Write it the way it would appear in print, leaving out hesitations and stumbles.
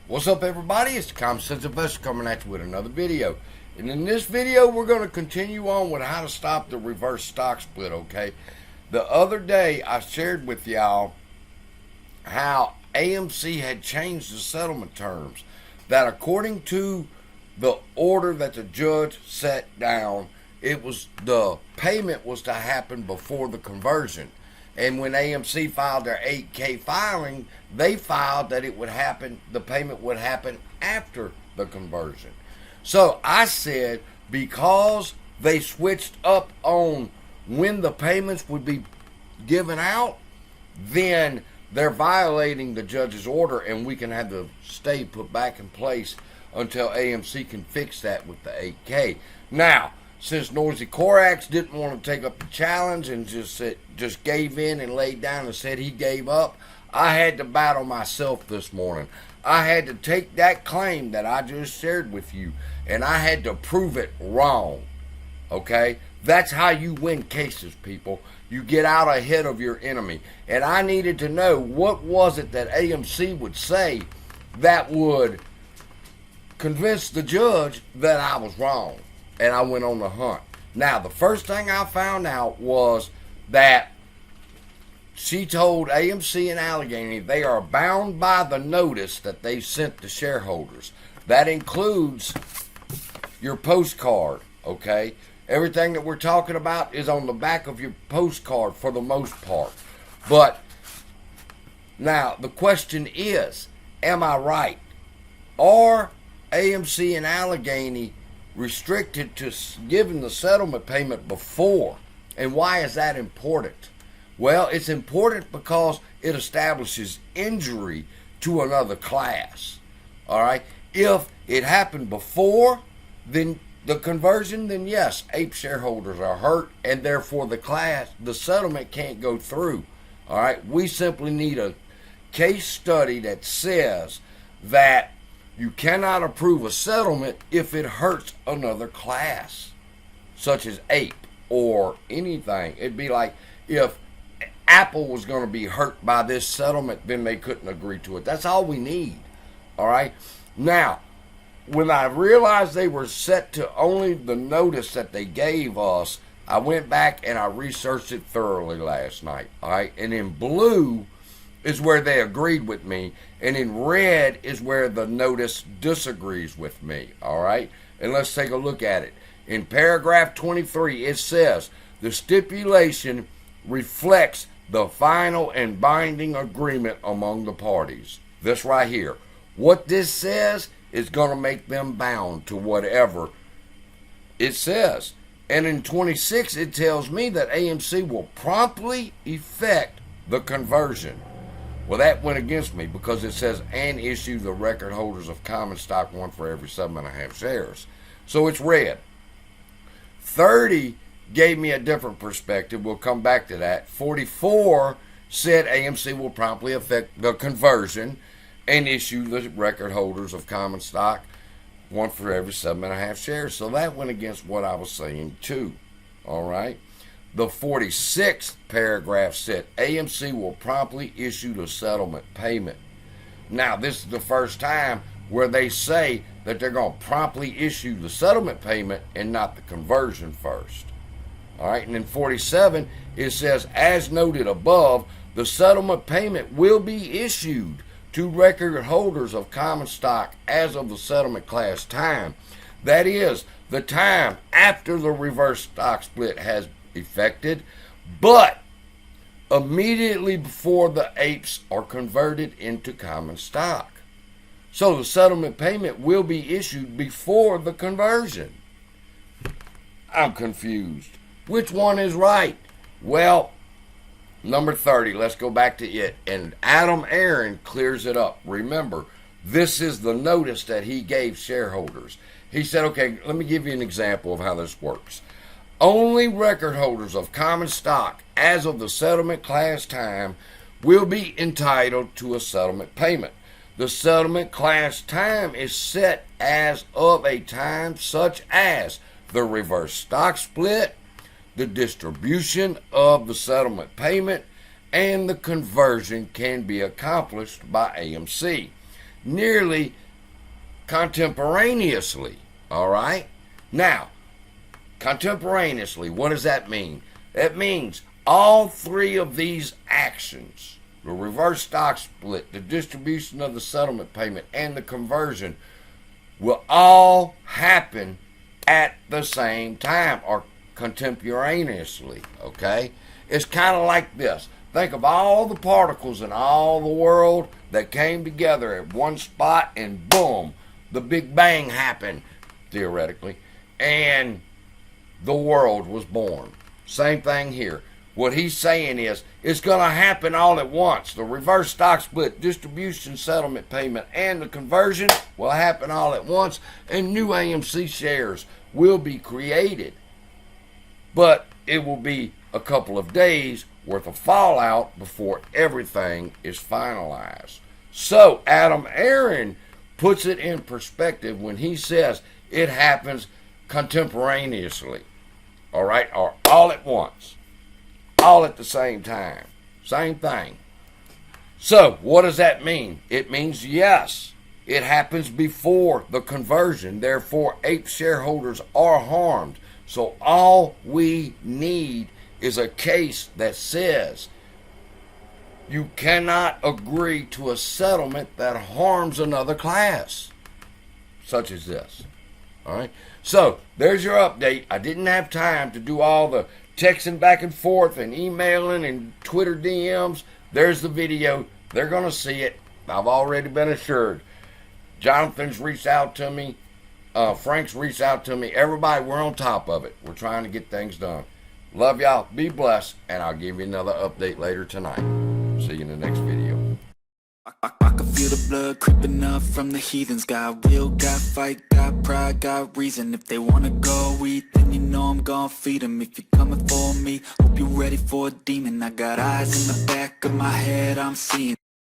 What's up, everybody? It's the Common Sense Investor coming at you with another video. And in this video, we're going to continue on with how to stop the reverse stock split, okay? The other day, I shared with y'all how AMC had changed the settlement terms. That according to the order that the judge set down, the payment was to happen before the conversion. And when AMC filed their 8K filing, they filed that the payment would happen after the conversion. So I said, because they switched up on when the payments would be given out, then they're violating the judge's order, and we can have the stay put back in place until AMC can fix that with the 8K. Now, since Noisy Corax didn't want to take up the challenge and just gave in and laid down and said he gave up, I had to battle myself this morning. I had to take that claim that I just shared with you, and I had to prove it wrong. Okay? That's how you win cases, people. You get out ahead of your enemy. And I needed to know what was it that AMC would say that would convince the judge that I was wrong. And I went on the hunt. Now, the first thing I found out was that she told AMC and Allegheny they are bound by the notice that they sent to shareholders. That includes your postcard, okay? Everything that we're talking about is on the back of your postcard for the most part. But now, the question is, am I right? Are AMC and Allegheny restricted to giving the settlement payment before? And why is that important? Well, it's important because it establishes injury to another class. All right? If it happened before then the conversion, then yes, ape shareholders are hurt, and therefore the settlement can't go through. All right? We simply need a case study that says that you cannot approve a settlement if it hurts another class, such as ape or anything. It'd be like if Apple was going to be hurt by this settlement, then they couldn't agree to it. That's all we need. All right? Now, when I realized they were set to only the notice that they gave us, I went back and I researched it thoroughly last night. All right? And in blue is where they agreed with me, and in red is where the notice disagrees with me. All right? And let's take a look at it. In paragraph 23, it says, the stipulation reflects the final and binding agreement among the parties. This right here. What this says is going to make them bound to whatever it says. And in 26, it tells me that AMC will promptly effect the conversion. Well, that went against me because it says, and issue the record holders of common stock, one for every 7.5 shares. So it's red. 30 gave me a different perspective. We'll come back to that. 44 said AMC will promptly effect the conversion and issue the record holders of common stock, one for every 7.5 shares. So that went against what I was saying too. All right. The 46th paragraph said AMC will promptly issue the settlement payment. Now, this is the first time where they say that they're going to promptly issue the settlement payment and not the conversion first. All right, and in 47, it says, as noted above, the settlement payment will be issued to record holders of common stock as of the settlement class time. That is, the time after the reverse stock split has effected, but immediately before the apes are converted into common stock. So the settlement payment will be issued before the conversion. I'm confused. Which one is right? Well, number 30, let's go back to it. And Adam Aaron clears it up. Remember, this is the notice that he gave shareholders. He said, okay, let me give you an example of how this works. Only record holders of common stock as of the settlement class time will be entitled to a settlement payment. The settlement class time is set as of a time such as the reverse stock split, the distribution of the settlement payment, and the conversion can be accomplished by AMC. nearly contemporaneously. All right? Now, contemporaneously, what does that mean? That means all three of these actions, the reverse stock split, the distribution of the settlement payment, and the conversion, will all happen at the same time or contemporaneously, okay? It's kind of like this. Think of all the particles in all the world that came together at one spot, and boom, the Big Bang happened, theoretically, and the world was born. Same thing here. What he's saying is, it's going to happen all at once. The reverse stock split, distribution, settlement payment, and the conversion will happen all at once, and new AMC shares will be created. But it will be a couple of days worth of fallout before everything is finalized. So Adam Aaron puts it in perspective when he says it happens contemporaneously, all right, or all at once, all at the same time, same thing. So what does that mean? It means, yes, it happens before the conversion. Therefore, ape shareholders are harmed. So all we need is a case that says you cannot agree to a settlement that harms another class, such as this. All right. So there's your update. I didn't have time to do all the texting back and forth and emailing and Twitter DMs. There's the video. They're going to see it. I've already been assured. Jonathan's reached out to me. Frank's reached out to me. Everybody, we're on top of it. We're trying to get things done. Love y'all. Be blessed. And I'll give you another update later tonight. See you in the next video. I can feel the blood creeping up from the heathens. Got will, got fight, got pride, got reason. If they wanna go eat, then you know I'm gonna feed them. If you're coming for me, hope you're ready for a demon. I got eyes in the back of my head, I'm seeing